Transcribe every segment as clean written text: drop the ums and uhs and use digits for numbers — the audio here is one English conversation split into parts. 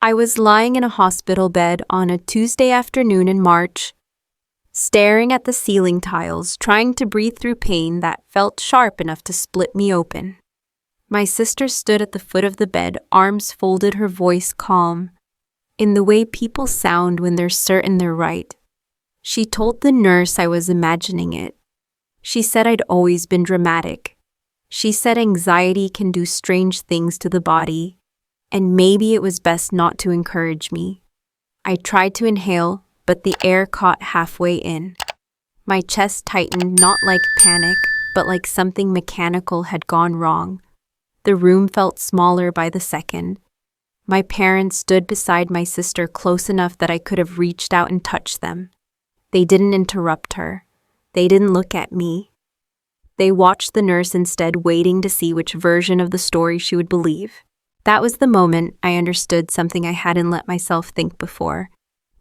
I was lying in a hospital bed on a Tuesday afternoon in March, staring at the ceiling tiles, trying to breathe through pain that felt sharp enough to split me open. My sister stood at the foot of the bed, arms folded, her voice calm, in the way people sound when they're certain they're right. She told the nurse I was imagining it. She said I'd always been dramatic. She said anxiety can do strange things to the body, and maybe it was best not to encourage me. I tried to inhale, but the air caught halfway in. My chest tightened, not like panic, but like something mechanical had gone wrong. The room felt smaller by the second. My parents stood beside my sister close enough that I could have reached out and touched them. They didn't interrupt her. They didn't look at me. They watched the nurse instead, waiting to see which version of the story she would believe. That was the moment I understood something I hadn't let myself think before.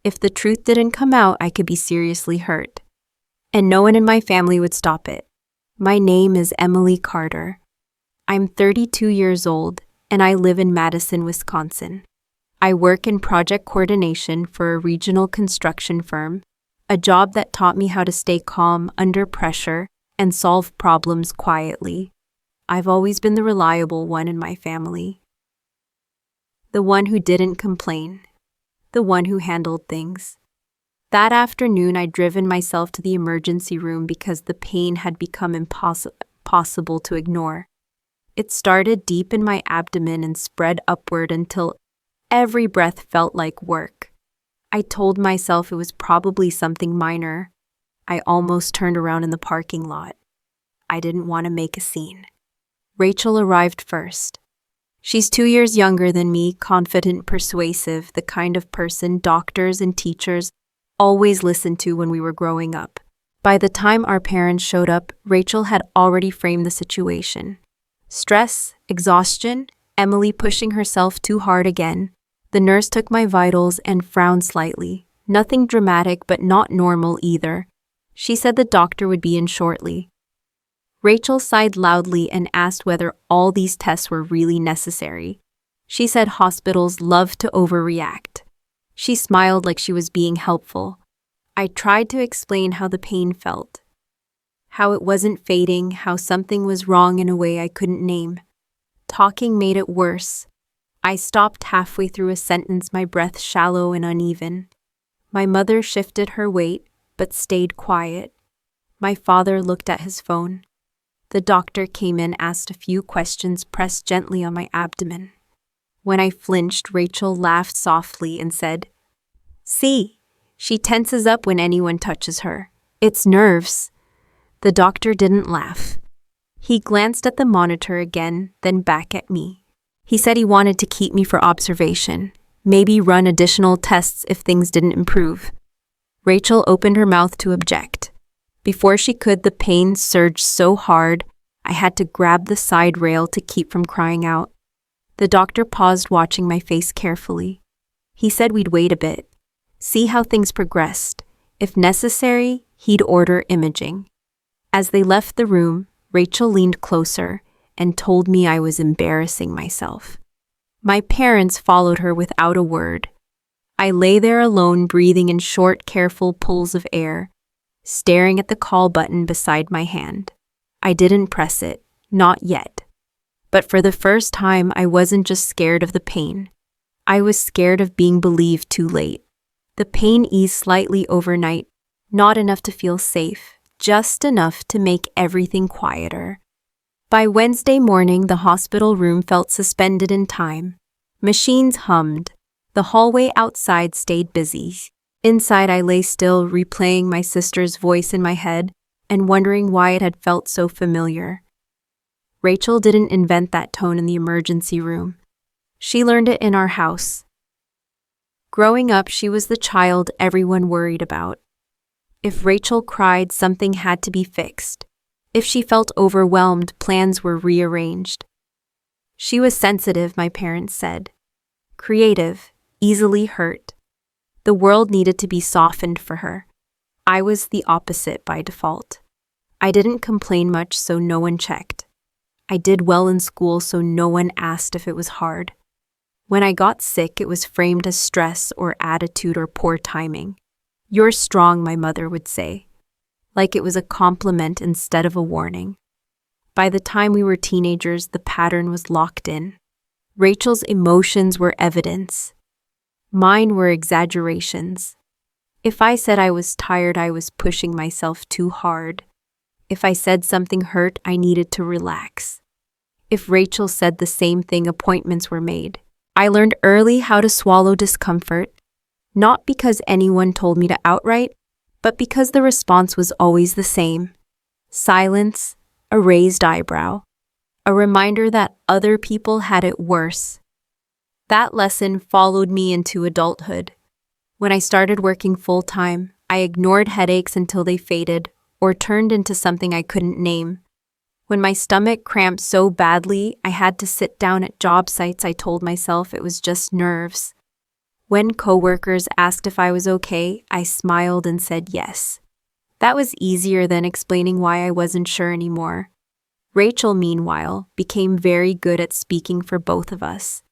If the truth didn't come out, I could be seriously hurt. And no one in my family would stop it. My name is Emily Carter. I'm 32 years old, and I live in Madison, Wisconsin. I work in project coordination for a regional construction firm, a job that taught me how to stay calm under pressure and solve problems quietly. I've always been the reliable one in my family. The one who didn't complain. The one who handled things. That afternoon, I'd driven myself to the emergency room because the pain had become impossible to ignore. It started deep in my abdomen and spread upward until every breath felt like work. I told myself it was probably something minor. I almost turned around in the parking lot. I didn't want to make a scene. Rachel arrived first. She's 2 years younger than me, confident, persuasive, the kind of person doctors and teachers always listened to when we were growing up. By the time our parents showed up, Rachel had already framed the situation. Stress, exhaustion, Emily pushing herself too hard again. The nurse took my vitals and frowned slightly. Nothing dramatic, but not normal either. She said the doctor would be in shortly. Rachel sighed loudly and asked whether all these tests were really necessary. She said hospitals love to overreact. She smiled like she was being helpful. I tried to explain how the pain felt. How it wasn't fading, how something was wrong in a way I couldn't name. Talking made it worse. I stopped halfway through a sentence, my breath shallow and uneven. My mother shifted her weight, but stayed quiet. My father looked at his phone. The doctor came in, asked a few questions, pressed gently on my abdomen. When I flinched, Rachel laughed softly and said, "See, she tenses up when anyone touches her. It's nerves." The doctor didn't laugh. He glanced at the monitor again, then back at me. He said he wanted to keep me for observation, maybe run additional tests if things didn't improve. Rachel opened her mouth to object. Before she could, the pain surged so hard, I had to grab the side rail to keep from crying out. The doctor paused, watching my face carefully. He said we'd wait a bit, see how things progressed. If necessary, he'd order imaging. As they left the room, Rachel leaned closer and told me I was embarrassing myself. My parents followed her without a word. I lay there alone, breathing in short, careful pulls of air, staring at the call button beside my hand. I didn't press it, not yet. But for the first time, I wasn't just scared of the pain. I was scared of being believed too late. The pain eased slightly overnight, not enough to feel safe, just enough to make everything quieter. By Wednesday morning, the hospital room felt suspended in time. Machines hummed. The hallway outside stayed busy. Inside, I lay still, replaying my sister's voice in my head and wondering why it had felt so familiar. Rachel didn't invent that tone in the emergency room. She learned it in our house. Growing up, she was the child everyone worried about. If Rachel cried, something had to be fixed. If she felt overwhelmed, plans were rearranged. She was sensitive, my parents said. Creative, easily hurt. The world needed to be softened for her. I was the opposite by default. I didn't complain much, so no one checked. I did well in school, so no one asked if it was hard. When I got sick, it was framed as stress or attitude or poor timing. "You're strong," my mother would say, like it was a compliment instead of a warning. By the time we were teenagers, the pattern was locked in. Rachel's emotions were evidence. Mine were exaggerations. If I said I was tired, I was pushing myself too hard. If I said something hurt, I needed to relax. If Rachel said the same thing, appointments were made. I learned early how to swallow discomfort, not because anyone told me to outright, but because the response was always the same. Silence, a raised eyebrow, a reminder that other people had it worse. That lesson followed me into adulthood. When I started working full-time, I ignored headaches until they faded or turned into something I couldn't name. When my stomach cramped so badly I had to sit down at job sites, I told myself it was just nerves. When coworkers asked if I was okay, I smiled and said yes. That was easier than explaining why I wasn't sure anymore. Rachel, meanwhile, became very good at speaking for both of us.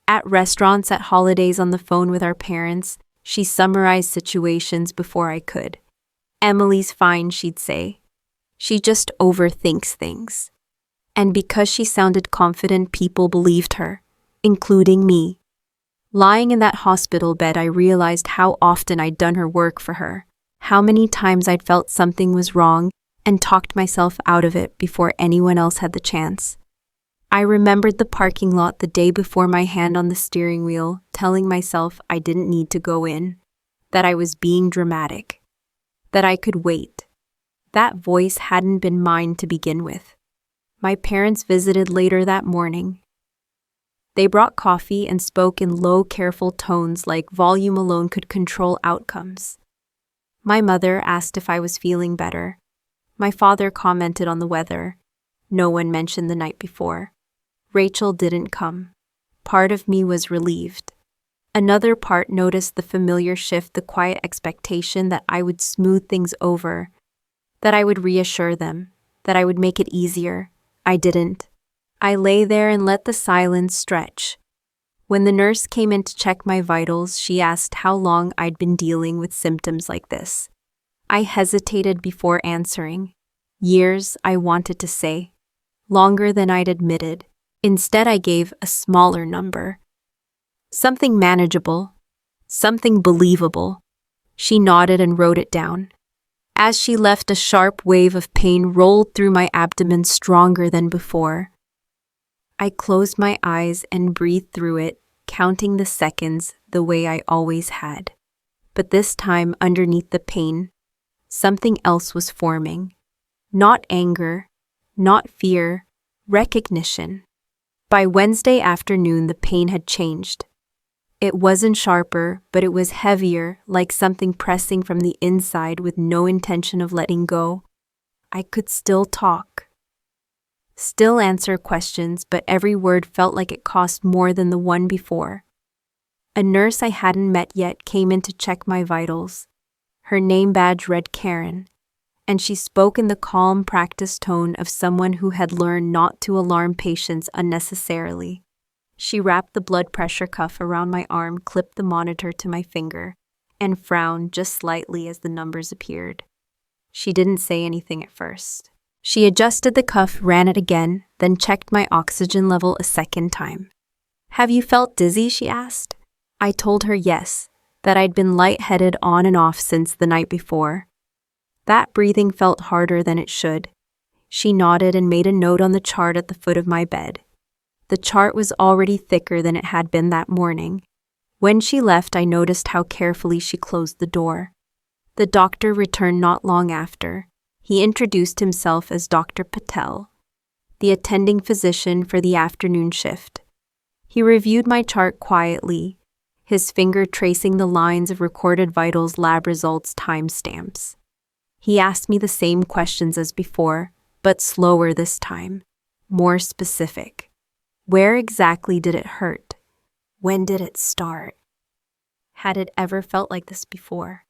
At restaurants, at holidays, on the phone with our parents, she summarized situations before I could. "Emily's fine," she'd say. "She just overthinks things." And because she sounded confident, people believed her, including me. Lying in that hospital bed, I realized how often I'd done her work for her, how many times I'd felt something was wrong and talked myself out of it before anyone else had the chance. I remembered the parking lot the day before, my hand on the steering wheel, telling myself I didn't need to go in, that I was being dramatic, that I could wait. That voice hadn't been mine to begin with. My parents visited later that morning. They brought coffee and spoke in low, careful tones like volume alone could control outcomes. My mother asked if I was feeling better. My father commented on the weather. No one mentioned the night before. Rachel didn't come. Part of me was relieved. Another part noticed the familiar shift, the quiet expectation that I would smooth things over, that I would reassure them, that I would make it easier. I didn't. I lay there and let the silence stretch. When the nurse came in to check my vitals, she asked how long I'd been dealing with symptoms like this. I hesitated before answering. Years, I wanted to say. Longer than I'd admitted. Instead, I gave a smaller number. Something manageable. Something believable. She nodded and wrote it down. As she left, a sharp wave of pain rolled through my abdomen, stronger than before. I closed my eyes and breathed through it, counting the seconds the way I always had. But this time, underneath the pain, something else was forming. Not anger, not fear, recognition. By Wednesday afternoon, the pain had changed. It wasn't sharper, but it was heavier, like something pressing from the inside with no intention of letting go. I could still talk. Still answer questions, but every word felt like it cost more than the one before. A nurse I hadn't met yet came in to check my vitals. Her name badge read Karen, and she spoke in the calm, practiced tone of someone who had learned not to alarm patients unnecessarily. She wrapped the blood pressure cuff around my arm, clipped the monitor to my finger, and frowned just slightly as the numbers appeared. She didn't say anything at first. She adjusted the cuff, ran it again, then checked my oxygen level a second time. "Have you felt dizzy?" she asked. I told her yes, that I'd been lightheaded on and off since the night before. That breathing felt harder than it should. She nodded and made a note on the chart at the foot of my bed. The chart was already thicker than it had been that morning. When she left, I noticed how carefully she closed the door. The doctor returned not long after. He introduced himself as Dr. Patel, the attending physician for the afternoon shift. He reviewed my chart quietly, his finger tracing the lines of recorded vitals, lab results, timestamps. He asked me the same questions as before, but slower this time, more specific. Where exactly did it hurt? When did it start? Had it ever felt like this before?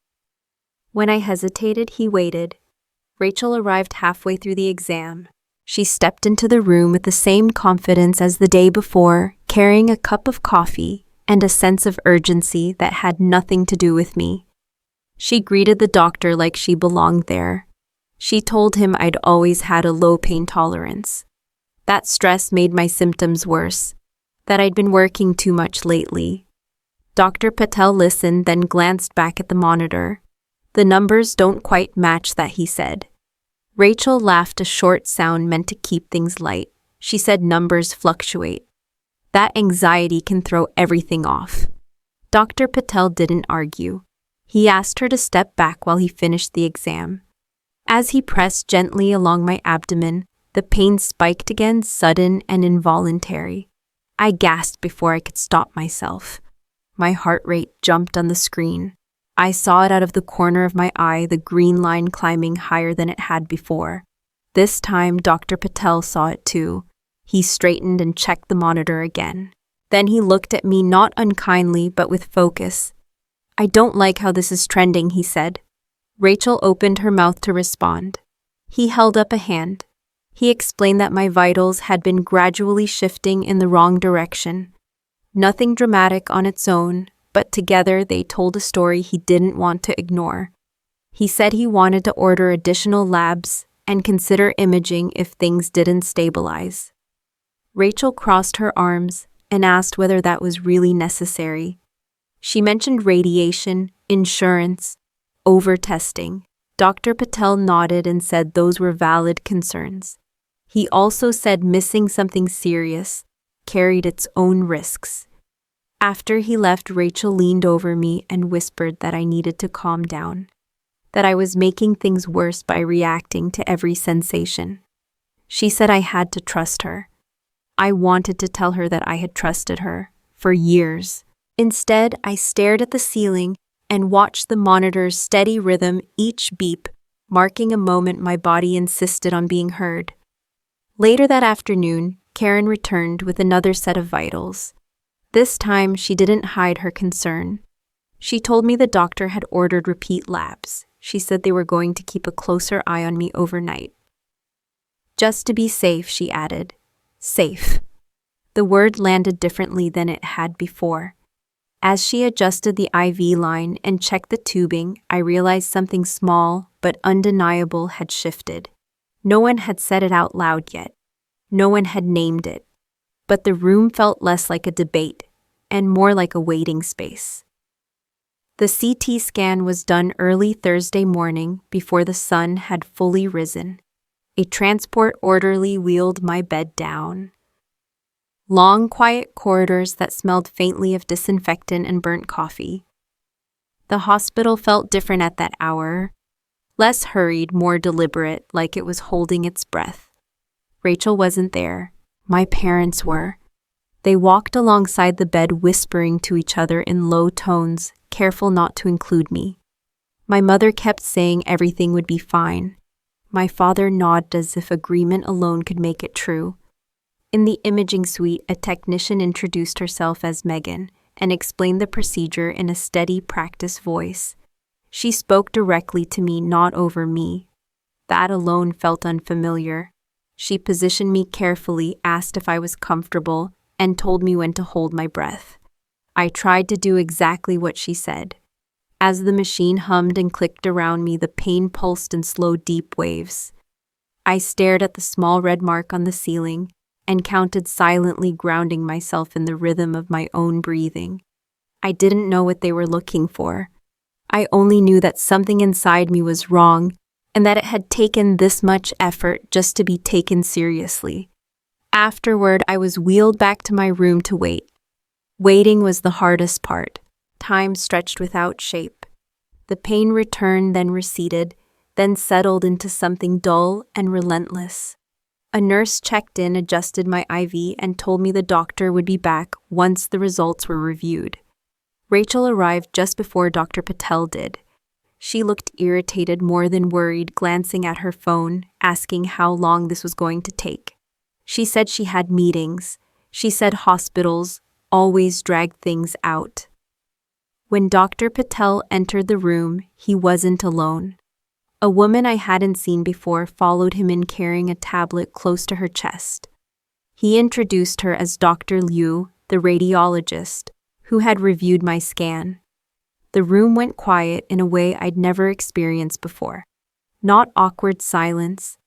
When I hesitated, he waited. Rachel arrived halfway through the exam. She stepped into the room with the same confidence as the day before, carrying a cup of coffee and a sense of urgency that had nothing to do with me. She greeted the doctor like she belonged there. She told him I'd always had a low pain tolerance. That stress made my symptoms worse, that I'd been working too much lately. Dr. Patel listened, then glanced back at the monitor. The numbers don't quite match that, he said. Rachel laughed, a short sound meant to keep things light. She said numbers fluctuate. That anxiety can throw everything off. Dr. Patel didn't argue. He asked her to step back while he finished the exam. As he pressed gently along my abdomen, the pain spiked again, sudden and involuntary. I gasped before I could stop myself. My heart rate jumped on the screen. I saw it out of the corner of my eye, the green line climbing higher than it had before. This time, Dr. Patel saw it too. He straightened and checked the monitor again. Then he looked at me, not unkindly, but with focus. "I don't like how this is trending," he said. Rachel opened her mouth to respond. He held up a hand. He explained that my vitals had been gradually shifting in the wrong direction. Nothing dramatic on its own, but together they told a story he didn't want to ignore. He said he wanted to order additional labs and consider imaging if things didn't stabilize. Rachel crossed her arms and asked whether that was really necessary. She mentioned radiation, insurance, over-testing. Dr. Patel nodded and said those were valid concerns. He also said missing something serious carried its own risks. After he left, Rachel leaned over me and whispered that I needed to calm down, that I was making things worse by reacting to every sensation. She said I had to trust her. I wanted to tell her that I had trusted her for years. Instead, I stared at the ceiling and watched the monitor's steady rhythm, each beep marking a moment my body insisted on being heard. Later that afternoon, Karen returned with another set of vitals. This time, she didn't hide her concern. She told me the doctor had ordered repeat labs. She said they were going to keep a closer eye on me overnight. Just to be safe, she added. Safe. The word landed differently than it had before. As she adjusted the IV line and checked the tubing, I realized something small but undeniable had shifted. No one had said it out loud yet. No one had named it. But the room felt less like a debate and more like a waiting space. The CT scan was done early Thursday morning before the sun had fully risen. A transport orderly wheeled my bed down. Long, quiet corridors that smelled faintly of disinfectant and burnt coffee. The hospital felt different at that hour. Less hurried, more deliberate, like it was holding its breath. Rachel wasn't there. My parents were. They walked alongside the bed, whispering to each other in low tones, careful not to include me. My mother kept saying everything would be fine. My father nodded as if agreement alone could make it true. In the imaging suite, a technician introduced herself as Megan and explained the procedure in a steady, practiced voice. She spoke directly to me, not over me. That alone felt unfamiliar. She positioned me carefully, asked if I was comfortable, and told me when to hold my breath. I tried to do exactly what she said. As the machine hummed and clicked around me, the pain pulsed in slow, deep waves. I stared at the small red mark on the ceiling and counted silently, grounding myself in the rhythm of my own breathing. I didn't know what they were looking for. I only knew that something inside me was wrong and that it had taken this much effort just to be taken seriously. Afterward, I was wheeled back to my room to wait. Waiting was the hardest part. Time stretched without shape. The pain returned, then receded, then settled into something dull and relentless. A nurse checked in, adjusted my IV, and told me the doctor would be back once the results were reviewed. Rachel arrived just before Dr. Patel did. She looked irritated more than worried, glancing at her phone, asking how long this was going to take. She said she had meetings. She said hospitals always dragged things out. When Dr. Patel entered the room, he wasn't alone. A woman I hadn't seen before followed him in, carrying a tablet close to her chest. He introduced her as Dr. Liu, the radiologist, who had reviewed my scan. The room went quiet in a way I'd never experienced before. Not awkward silence,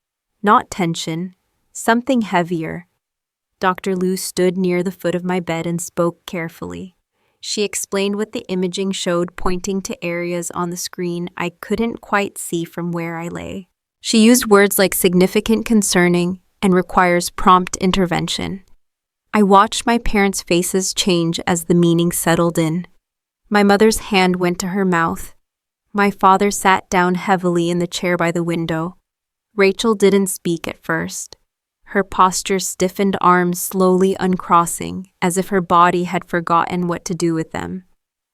not tension, something heavier. Dr. Liu stood near the foot of my bed and spoke carefully. She explained what the imaging showed, pointing to areas on the screen I couldn't quite see from where I lay. She used words like significant, concerning, and requires prompt intervention. I watched my parents' faces change as the meaning settled in. My mother's hand went to her mouth. My father sat down heavily in the chair by the window. Rachel didn't speak at first. Her posture stiffened, arms slowly uncrossing, as if her body had forgotten what to do with them.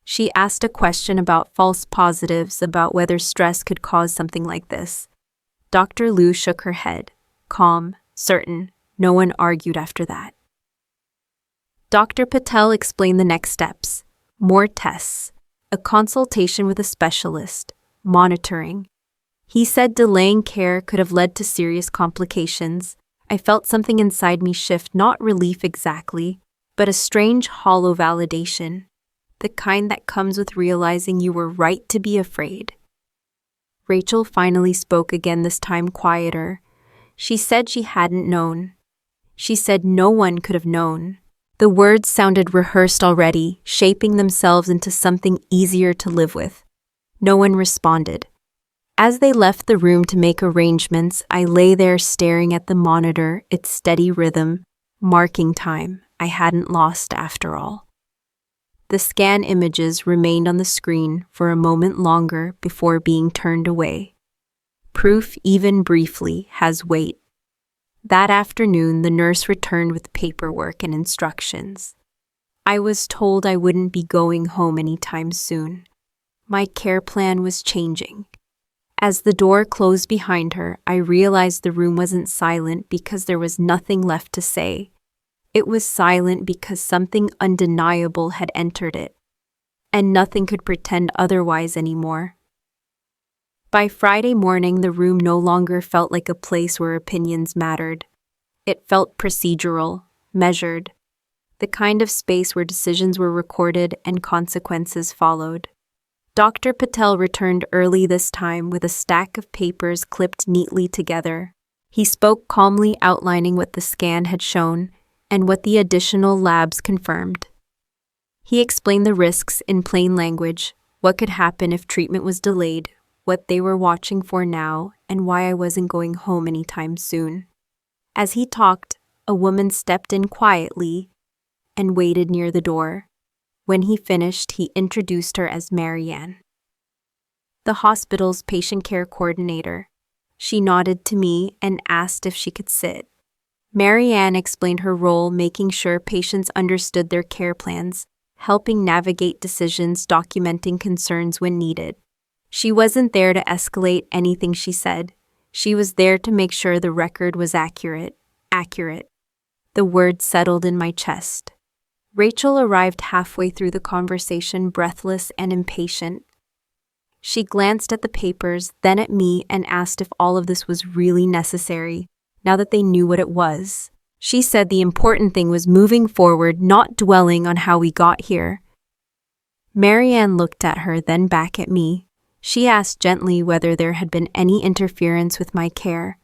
She asked a question about false positives, about whether stress could cause something like this. Dr. Liu shook her head, calm, certain. No one argued after that. Dr. Patel explained the next steps. More tests, a consultation with a specialist, monitoring. He said delaying care could have led to serious complications. I felt something inside me shift, not relief exactly, but a strange hollow validation, the kind that comes with realizing you were right to be afraid. Rachel finally spoke again, this time quieter. She said she hadn't known. She said no one could have known. The words sounded rehearsed already, shaping themselves into something easier to live with. No one responded. As they left the room to make arrangements, I lay there staring at the monitor, its steady rhythm, marking time I hadn't lost after all. The scan images remained on the screen for a moment longer before being turned away. Proof, even briefly, has weight. That afternoon, the nurse returned with paperwork and instructions. I was told I wouldn't be going home anytime soon. My care plan was changing. As the door closed behind her, I realized the room wasn't silent because there was nothing left to say. It was silent because something undeniable had entered it, and nothing could pretend otherwise anymore. By Friday morning, the room no longer felt like a place where opinions mattered. It felt procedural, measured, the kind of space where decisions were recorded and consequences followed. Dr. Patel returned early this time with a stack of papers clipped neatly together. He spoke calmly, outlining what the scan had shown and what the additional labs confirmed. He explained the risks in plain language, what could happen if treatment was delayed, what they were watching for now, and why I wasn't going home anytime soon. As he talked, a woman stepped in quietly and waited near the door. When he finished, he introduced her as Marianne, the hospital's patient care coordinator. She nodded to me and asked if she could sit. Marianne explained her role, making sure patients understood their care plans, helping navigate decisions, documenting concerns when needed. She wasn't there to escalate anything, she said. She was there to make sure the record was accurate. The words settled in my chest. Rachel arrived halfway through the conversation, breathless and impatient. She glanced at the papers, then at me, and asked if all of this was really necessary, now that they knew what it was. She said the important thing was moving forward, not dwelling on how we got here. Marianne looked at her, then back at me. She asked gently whether there had been any interference with my care.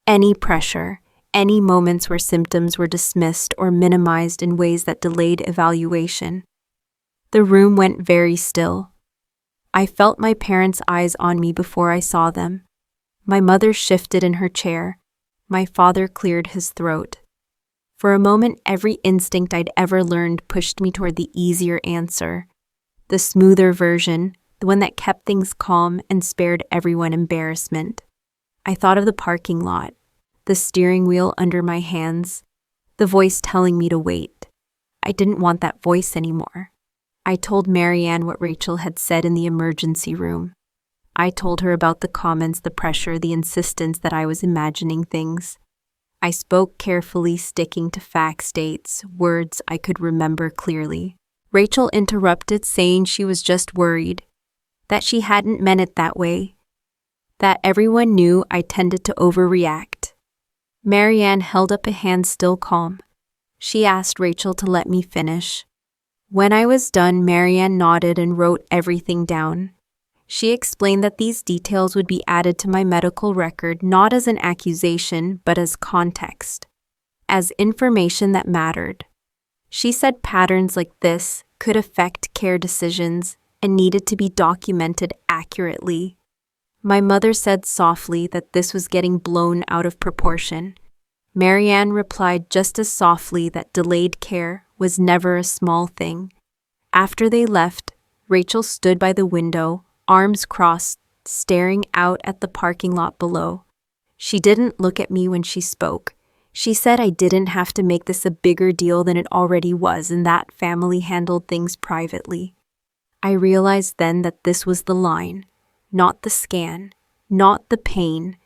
Any pressure, any moments where symptoms were dismissed or minimized in ways that delayed evaluation. The room went very still. I felt my parents' eyes on me before I saw them. My mother shifted in her chair. My father cleared his throat. For a moment, every instinct I'd ever learned pushed me toward the easier answer, the smoother version, the one that kept things calm and spared everyone embarrassment. I thought of the parking lot, the steering wheel under my hands, the voice telling me to wait. I didn't want that voice anymore. I told Marianne what Rachel had said in the emergency room. I told her about the comments, the pressure, the insistence that I was imagining things. I spoke carefully, sticking to facts, dates, words I could remember clearly. Rachel interrupted, saying she was just worried, that she hadn't meant it that way, that everyone knew I tended to overreact. Marianne held up a hand, still calm. She asked Rachel to let me finish. When I was done, Marianne nodded and wrote everything down. She explained that these details would be added to my medical record not as an accusation, but as context, as information that mattered. She said patterns like this could affect care decisions and needed to be documented accurately. My mother said softly that this was getting blown out of proportion. Marianne replied just as softly that delayed care was never a small thing. After they left, Rachel stood by the window, arms crossed, staring out at the parking lot below. She didn't look at me when she spoke. She said I didn't have to make this a bigger deal than it already was and that family handled things privately. I realized then that this was the line, not the scan, not the pain,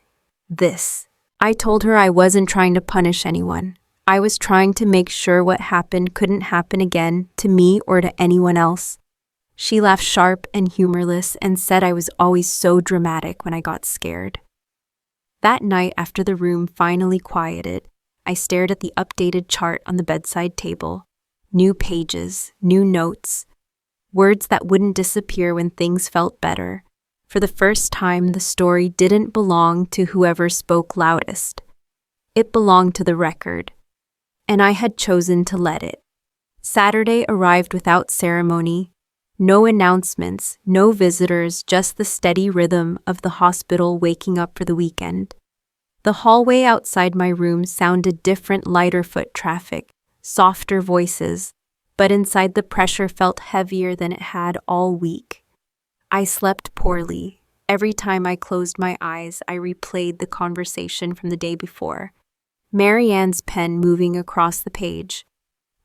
this. I told her I wasn't trying to punish anyone. I was trying to make sure what happened couldn't happen again to me or to anyone else. She laughed sharp and humorless and said I was always so dramatic when I got scared. That night, after the room finally quieted, I stared at the updated chart on the bedside table. New pages, new notes, words that wouldn't disappear when things felt better. For the first time, the story didn't belong to whoever spoke loudest. It belonged to the record, and I had chosen to let it. Saturday arrived without ceremony. No announcements, no visitors, just the steady rhythm of the hospital waking up for the weekend. The hallway outside my room sounded different, lighter foot traffic, softer voices, but inside the pressure felt heavier than it had all week. I slept poorly. Every time I closed my eyes, I replayed the conversation from the day before. Marianne's pen moving across the page.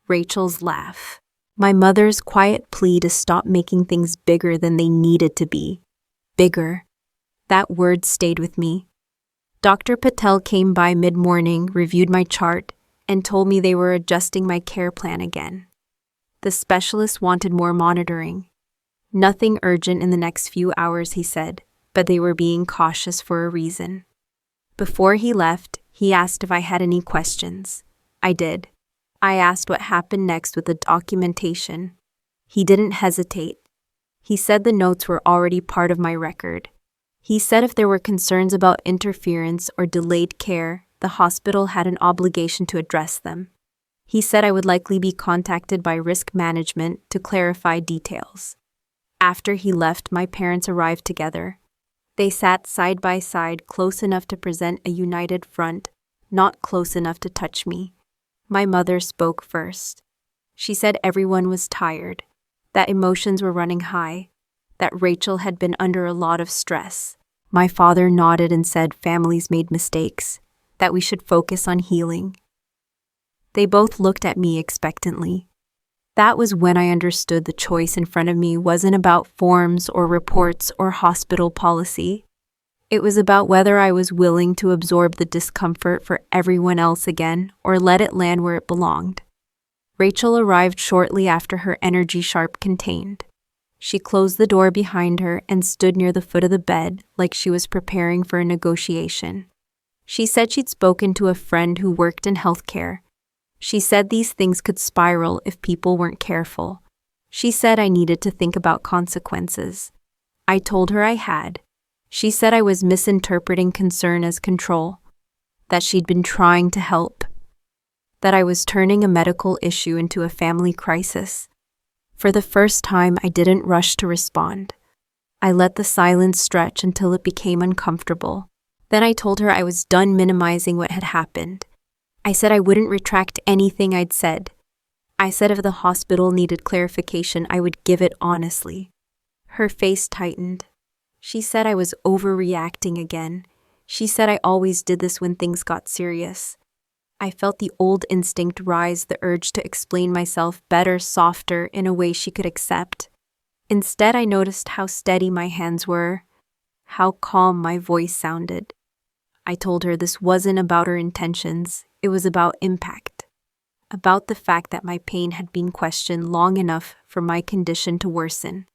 Rachel's laugh. My mother's quiet plea to stop making things bigger than they needed to be. Bigger. That word stayed with me. Dr. Patel came by mid-morning, reviewed my chart, and told me they were adjusting my care plan again. The specialist wanted more monitoring. Nothing urgent in the next few hours, he said, but they were being cautious for a reason. Before he left, he asked if I had any questions. I did. I asked what happened next with the documentation. He didn't hesitate. He said the notes were already part of my record. He said if there were concerns about interference or delayed care, the hospital had an obligation to address them. He said I would likely be contacted by risk management to clarify details. After he left, my parents arrived together. They sat side by side, close enough to present a united front, not close enough to touch me. My mother spoke first. She said everyone was tired, that emotions were running high, that Rachel had been under a lot of stress. My father nodded and said families made mistakes, that we should focus on healing. They both looked at me expectantly. That was when I understood the choice in front of me wasn't about forms or reports or hospital policy. It was about whether I was willing to absorb the discomfort for everyone else again or let it land where it belonged. Rachel arrived shortly after, her energy sharp, contained. She closed the door behind her and stood near the foot of the bed like she was preparing for a negotiation. She said she'd spoken to a friend who worked in healthcare. She said these things could spiral if people weren't careful. She said I needed to think about consequences. I told her I had. She said I was misinterpreting concern as control, that she'd been trying to help, that I was turning a medical issue into a family crisis. For the first time, I didn't rush to respond. I let the silence stretch until it became uncomfortable. Then I told her I was done minimizing what had happened. I said I wouldn't retract anything I'd said. I said if the hospital needed clarification, I would give it honestly. Her face tightened. She said I was overreacting again. She said I always did this when things got serious. I felt the old instinct rise, the urge to explain myself better, softer, in a way she could accept. Instead, I noticed how steady my hands were, how calm my voice sounded. I told her this wasn't about her intentions, it was about impact. About the fact that my pain had been questioned long enough for my condition to worsen.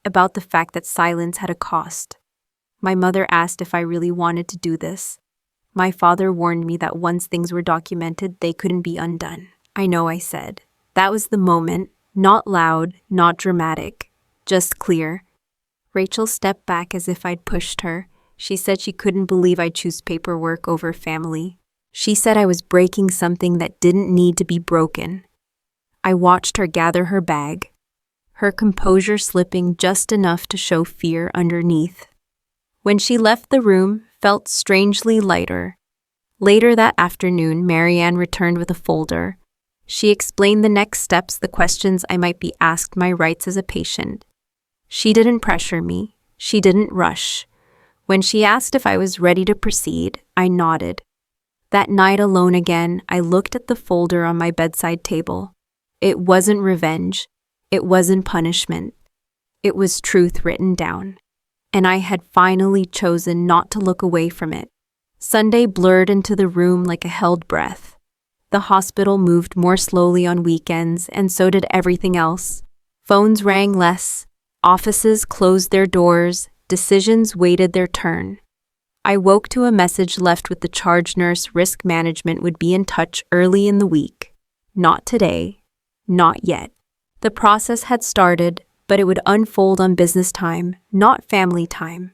About the fact that silence had a cost. My mother asked if I really wanted to do this. My father warned me that once things were documented, they couldn't be undone. I know, I said. That was the moment, not loud, not dramatic, just clear. Rachel stepped back as if I'd pushed her. She said she couldn't believe I'd choose paperwork over family. She said I was breaking something that didn't need to be broken. I watched her gather her bag, her composure slipping just enough to show fear underneath. When she left the room, felt strangely lighter. Later that afternoon, Marianne returned with a folder. She explained the next steps, the questions I might be asked, my rights as a patient. She didn't pressure me. She didn't rush. When she asked if I was ready to proceed, I nodded. That night alone again, I looked at the folder on my bedside table. It wasn't revenge. It wasn't punishment. It was truth written down. And I had finally chosen not to look away from it. Sunday blurred into the room like a held breath. The hospital moved more slowly on weekends, and so did everything else. Phones rang less. Offices closed their doors. Decisions waited their turn. I woke to a message left with the charge nurse. Risk management would be in touch early in the week. Not today. Not yet. The process had started, but it would unfold on business time, not family time.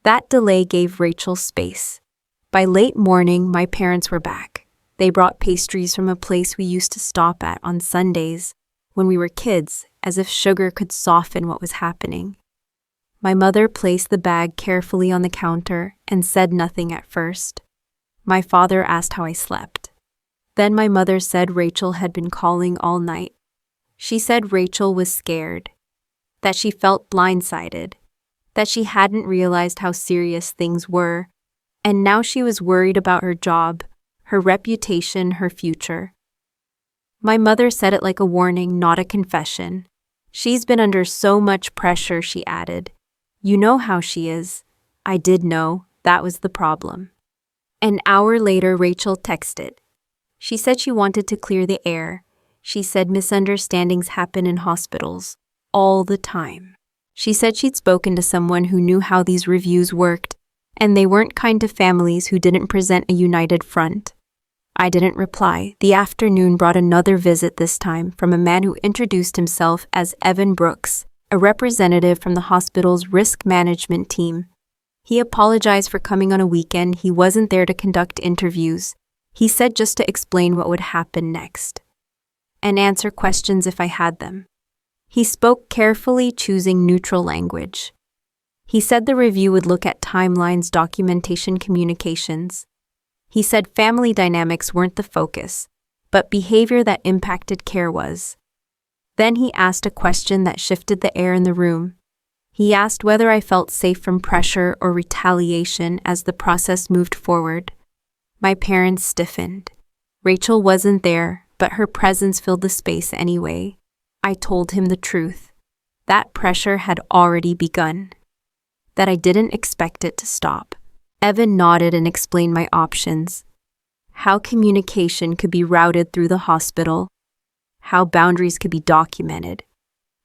That delay gave Rachel space. By late morning, my parents were back. They brought pastries from a place we used to stop at on Sundays when we were kids, as if sugar could soften what was happening. My mother placed the bag carefully on the counter and said nothing at first. My father asked how I slept. Then my mother said Rachel had been calling all night. She said Rachel was scared, that she felt blindsided, that she hadn't realized how serious things were, and now she was worried about her job, her reputation, her future. My mother said it like a warning, not a confession. She's been under so much pressure, she added. You know how she is. I did know. That was the problem. An hour later, Rachel texted. She said she wanted to clear the air. She said misunderstandings happen in hospitals all the time. She said she'd spoken to someone who knew how these reviews worked, and they weren't kind to families who didn't present a united front. I didn't reply. The afternoon brought another visit, this time from a man who introduced himself as Evan Brooks, a representative from the hospital's risk management team. He apologized for coming on a weekend. He wasn't there to conduct interviews. He said just to explain what would happen next and answer questions if I had them. He spoke carefully, choosing neutral language. He said the review would look at timelines, documentation, communications. He said family dynamics weren't the focus, but behavior that impacted care was. Then he asked a question that shifted the air in the room. He asked whether I felt safe from pressure or retaliation as the process moved forward. My parents stiffened. Rachel wasn't there, but her presence filled the space anyway. I told him the truth. That pressure had already begun. That I didn't expect it to stop. Evan nodded and explained my options. How communication could be routed through the hospital. How boundaries could be documented.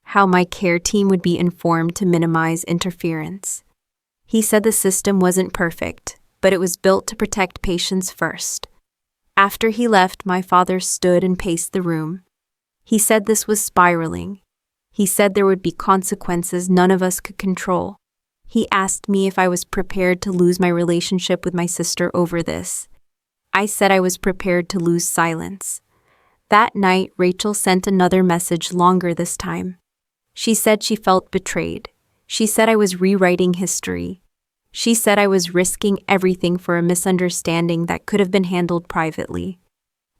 How my care team would be informed to minimize interference. He said the system wasn't perfect, but it was built to protect patients first. After he left, my father stood and paced the room. He said this was spiraling. He said there would be consequences none of us could control. He asked me if I was prepared to lose my relationship with my sister over this. I said I was prepared to lose silence. That night, Rachel sent another message, longer this time. She said she felt betrayed. She said I was rewriting history. She said I was risking everything for a misunderstanding that could have been handled privately.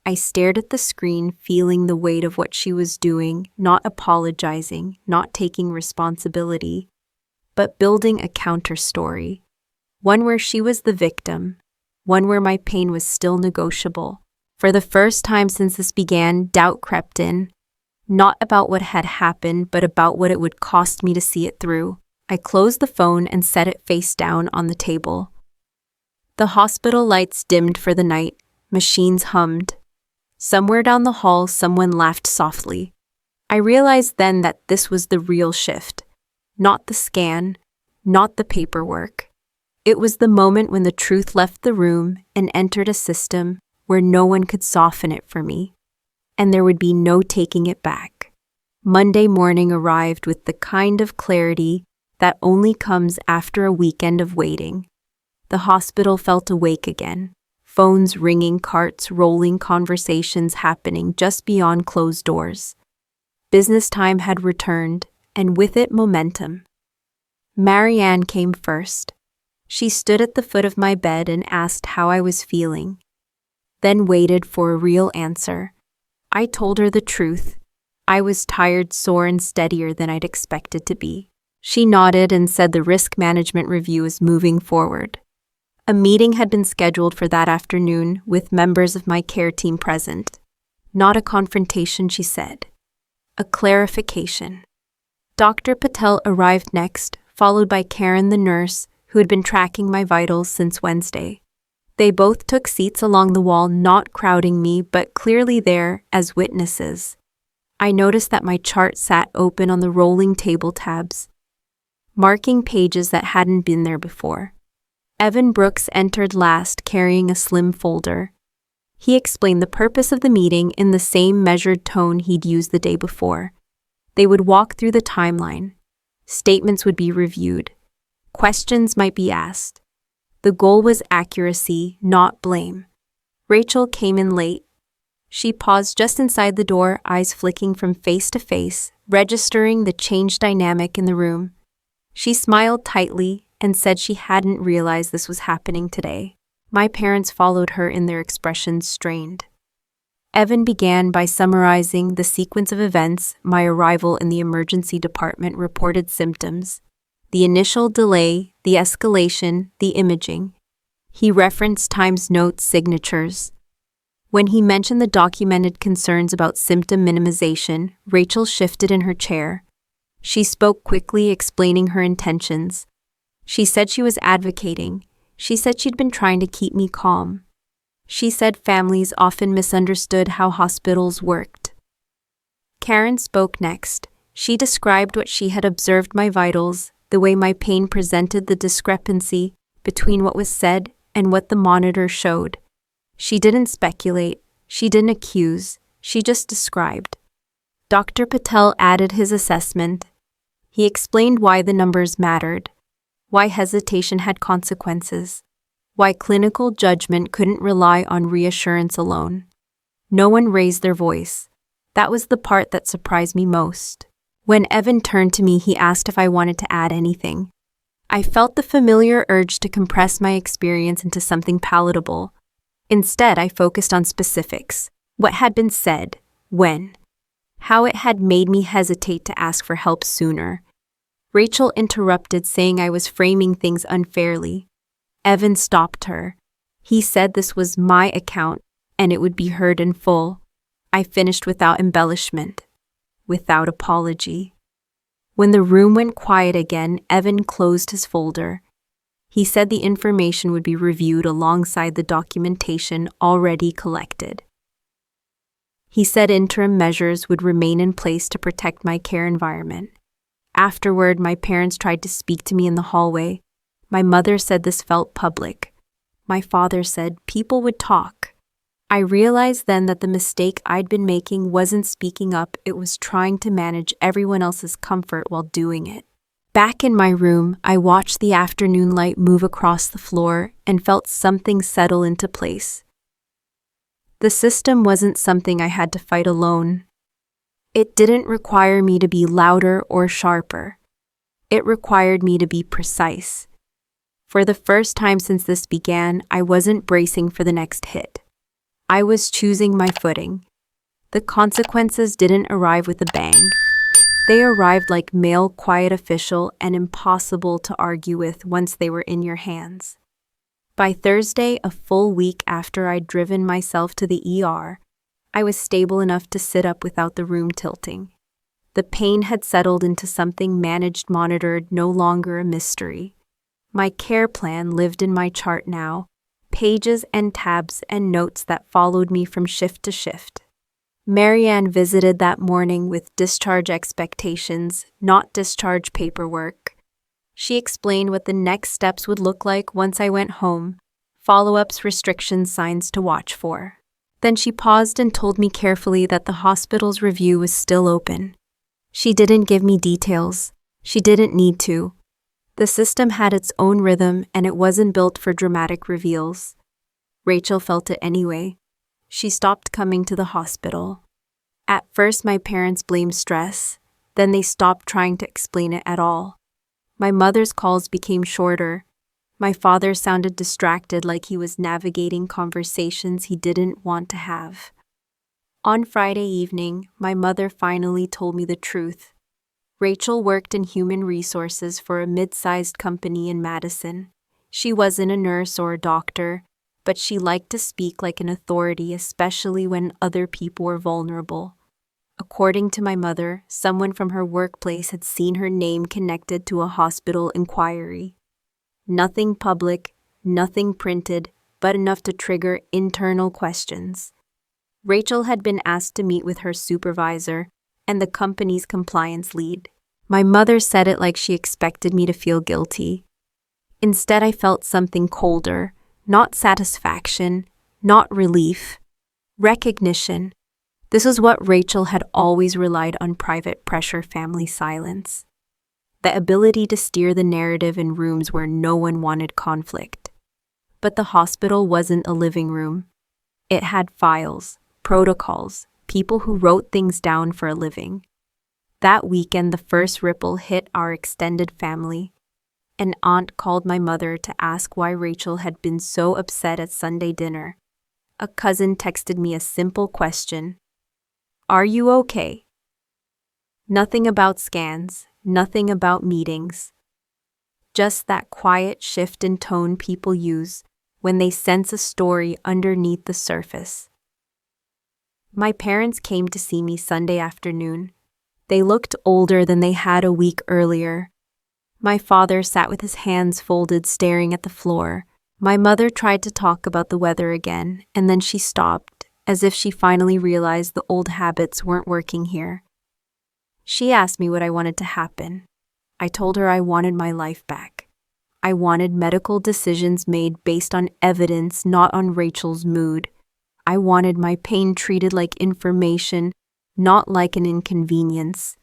I stared at the screen, feeling the weight of what she was doing, not apologizing, not taking responsibility, but building a counter-story. One where she was the victim, one where my pain was still negotiable. For the first time since this began, doubt crept in, not about what had happened, but about what it would cost me to see it through. I closed the phone and set it face down on the table. The hospital lights dimmed for the night. Machines hummed. Somewhere down the hall, someone laughed softly. I realized then that this was the real shift. Not the scan, not the paperwork. It was the moment when the truth left the room and entered a system where no one could soften it for me. and there would be no taking it back. Monday morning arrived with the kind of clarity that only comes after a weekend of waiting. The hospital felt awake again. Phones ringing, carts rolling, conversations happening just beyond closed doors. Business time had returned, and with it momentum. Marianne came first. She stood at the foot of my bed and asked how I was feeling, then waited for a real answer. I told her the truth. I was tired, sore, and steadier than I'd expected to be. She nodded and said the risk management review is moving forward. A meeting had been scheduled for that afternoon with members of my care team present. Not a confrontation, she said. A clarification. Dr. Patel arrived next, followed by Karen the nurse, who had been tracking my vitals since Wednesday. They both took seats along the wall, not crowding me, but clearly there as witnesses. I noticed that my chart sat open on the rolling table tabs, marking pages that hadn't been there before. Evan Brooks entered last, carrying a slim folder. He explained the purpose of the meeting in the same measured tone he'd used the day before. They would walk through the timeline. Statements would be reviewed. Questions might be asked. The goal was accuracy, not blame. Rachel came in late. She paused just inside the door, eyes flicking from face to face, registering the changed dynamic in the room. She smiled tightly and said she hadn't realized this was happening today. My parents followed her in their expressions strained. Evan began by summarizing the sequence of events, my arrival in the emergency department, reported symptoms, the initial delay, the escalation, the imaging. He referenced Times notes, signatures. When he mentioned the documented concerns about symptom minimization, Rachel shifted in her chair. She spoke quickly, explaining her intentions. She said she was advocating. She said she'd been trying to keep me calm. She said families often misunderstood how hospitals worked. Karen spoke next. She described what she had observed my vitals, the way my pain presented, the discrepancy between what was said and what the monitor showed. She didn't speculate. She didn't accuse. She just described. Dr. Patel added his assessment. He explained why the numbers mattered, why hesitation had consequences, why clinical judgment couldn't rely on reassurance alone. No one raised their voice. That was the part that surprised me most. When Evan turned to me, he asked if I wanted to add anything. I felt the familiar urge to compress my experience into something palatable. Instead, I focused on specifics. What had been said, when, how it had made me hesitate to ask for help sooner. Rachel interrupted, saying I was framing things unfairly. Evan stopped her. He said this was my account, and it would be heard in full. I finished without embellishment, without apology. When the room went quiet again, Evan closed his folder. He said the information would be reviewed alongside the documentation already collected. He said interim measures would remain in place to protect my care environment. Afterward, my parents tried to speak to me in the hallway. My mother said this felt public. My father said people would talk. I realized then that the mistake I'd been making wasn't speaking up, it was trying to manage everyone else's comfort while doing it. Back in my room, I watched the afternoon light move across the floor and felt something settle into place. The system wasn't something I had to fight alone. It didn't require me to be louder or sharper. It required me to be precise. For the first time since this began, I wasn't bracing for the next hit. I was choosing my footing. The consequences didn't arrive with a bang. They arrived like male quiet official and impossible to argue with once they were in your hands. By Thursday, a full week after I'd driven myself to the ER, I was stable enough to sit up without the room tilting. The pain had settled into something managed, monitored, no longer a mystery. My care plan lived in my chart now, pages and tabs and notes that followed me from shift to shift. Marianne visited that morning with discharge expectations, not discharge paperwork. She explained what the next steps would look like once I went home, follow-ups, restrictions, signs to watch for. Then she paused and told me carefully that the hospital's review was still open. She didn't give me details. She didn't need to. The system had its own rhythm and it wasn't built for dramatic reveals. Rachel felt it anyway. She stopped coming to the hospital. At first, my parents blamed stress. Then they stopped trying to explain it at all. My mother's calls became shorter. My father sounded distracted, like he was navigating conversations he didn't want to have. On Friday evening, my mother finally told me the truth. Rachel worked in human resources for a mid-sized company in Madison. She wasn't a nurse or a doctor, but she liked to speak like an authority, especially when other people were vulnerable. According to my mother, someone from her workplace had seen her name connected to a hospital inquiry. Nothing public, nothing printed, but enough to trigger internal questions. Rachel had been asked to meet with her supervisor and the company's compliance lead. My mother said it like she expected me to feel guilty. Instead, I felt something colder, not satisfaction, not relief, recognition. This is what Rachel had always relied on: private pressure, family silence. The ability to steer the narrative in rooms where no one wanted conflict. But the hospital wasn't a living room. It had files, protocols, people who wrote things down for a living. That weekend, the first ripple hit our extended family. An aunt called my mother to ask why Rachel had been so upset at Sunday dinner. A cousin texted me a simple question: "Are you okay?" Nothing about scans. Nothing about meetings. Just that quiet shift in tone people use when they sense a story underneath the surface. My parents came to see me Sunday afternoon. They looked older than they had a week earlier. My father sat with his hands folded, staring at the floor. My mother tried to talk about the weather again, and then she stopped, as if she finally realized the old habits weren't working here. She asked me what I wanted to happen. I told her I wanted my life back. I wanted medical decisions made based on evidence, not on Rachel's mood. I wanted my pain treated like information, not like an inconvenience.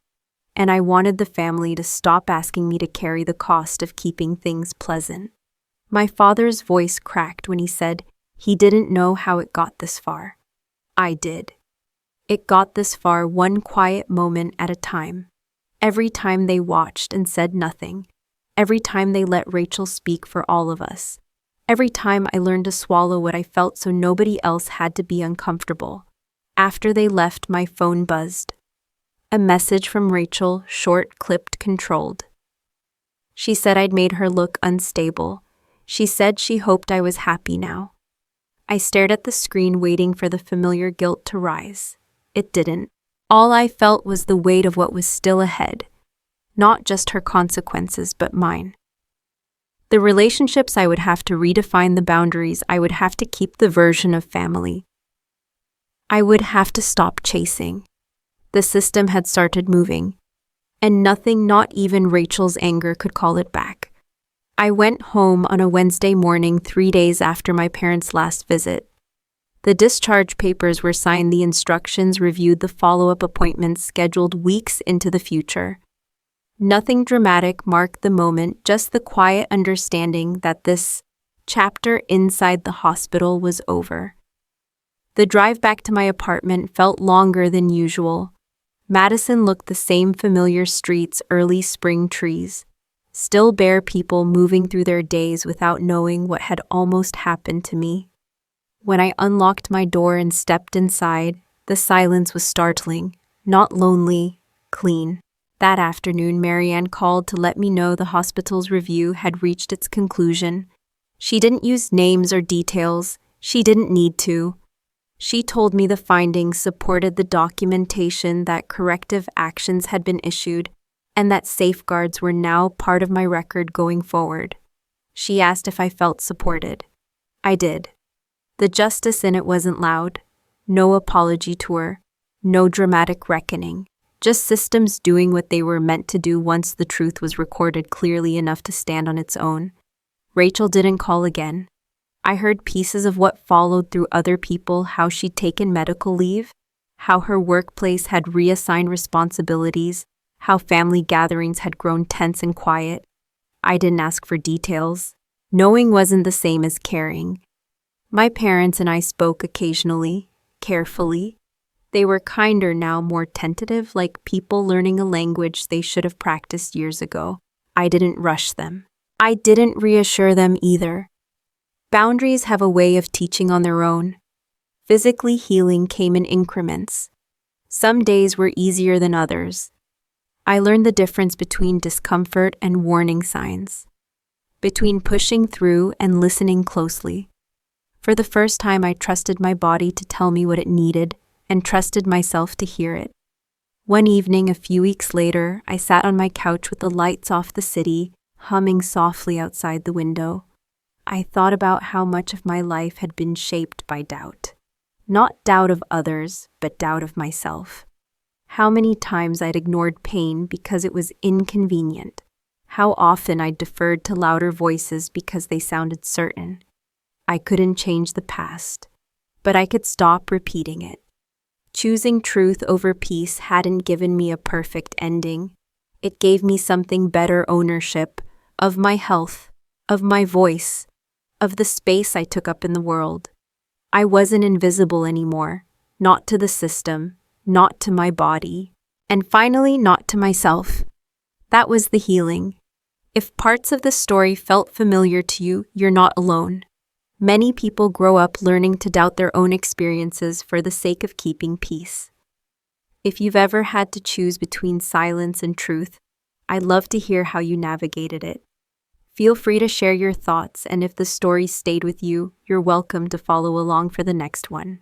And I wanted the family to stop asking me to carry the cost of keeping things pleasant. My father's voice cracked when he said he didn't know how it got this far. I did. It got this far one quiet moment at a time. Every time they watched and said nothing. Every time they let Rachel speak for all of us. Every time I learned to swallow what I felt so nobody else had to be uncomfortable. After they left, my phone buzzed. A message from Rachel, short, clipped, controlled. She said I'd made her look unstable. She said she hoped I was happy now. I stared at the screen, waiting for the familiar guilt to rise. It didn't. All I felt was the weight of what was still ahead. Not just her consequences, but mine. The relationships I would have to redefine, the boundaries I would have to keep, the version of family I would have to stop chasing. The system had started moving, and nothing, not even Rachel's anger, could call it back. I went home on a Wednesday morning, 3 days after my parents' last visit. The discharge papers were signed, the instructions reviewed, the follow-up appointments scheduled weeks into the future. Nothing dramatic marked the moment, just the quiet understanding that this chapter inside the hospital was over. The drive back to my apartment felt longer than usual. Madison looked the same: familiar streets, early spring trees, still bare people moving through their days without knowing what had almost happened to me. When I unlocked my door and stepped inside, the silence was startling, not lonely, clean. That afternoon, Marianne called to let me know the hospital's review had reached its conclusion. She didn't use names or details. She didn't need to. She told me the findings supported the documentation, that corrective actions had been issued, and that safeguards were now part of my record going forward. She asked if I felt supported. I did. The justice in it wasn't loud. No apology tour. No dramatic reckoning. Just systems doing what they were meant to do once the truth was recorded clearly enough to stand on its own. Rachel didn't call again. I heard pieces of what followed through other people, how she'd taken medical leave, how her workplace had reassigned responsibilities, how family gatherings had grown tense and quiet. I didn't ask for details. Knowing wasn't the same as caring. My parents and I spoke occasionally, carefully. They were kinder now, more tentative, like people learning a language they should have practiced years ago. I didn't rush them. I didn't reassure them either. Boundaries have a way of teaching on their own. Physically healing came in increments. Some days were easier than others. I learned the difference between discomfort and warning signs, between pushing through and listening closely. For the first time, I trusted my body to tell me what it needed and trusted myself to hear it. One evening, a few weeks later, I sat on my couch with the lights off the city, humming softly outside the window. I thought about how much of my life had been shaped by doubt. Not doubt of others, but doubt of myself. How many times I'd ignored pain because it was inconvenient. How often I'd deferred to louder voices because they sounded certain. I couldn't change the past, but I could stop repeating it. Choosing truth over peace hadn't given me a perfect ending. It gave me something better: ownership of my health, of my voice, of the space I took up in the world. I wasn't invisible anymore, not to the system, not to my body, and finally not to myself. That was the healing. If parts of the story felt familiar to you, you're not alone. Many people grow up learning to doubt their own experiences for the sake of keeping peace. If you've ever had to choose between silence and truth, I'd love to hear how you navigated it. Feel free to share your thoughts, and if the story stayed with you, you're welcome to follow along for the next one.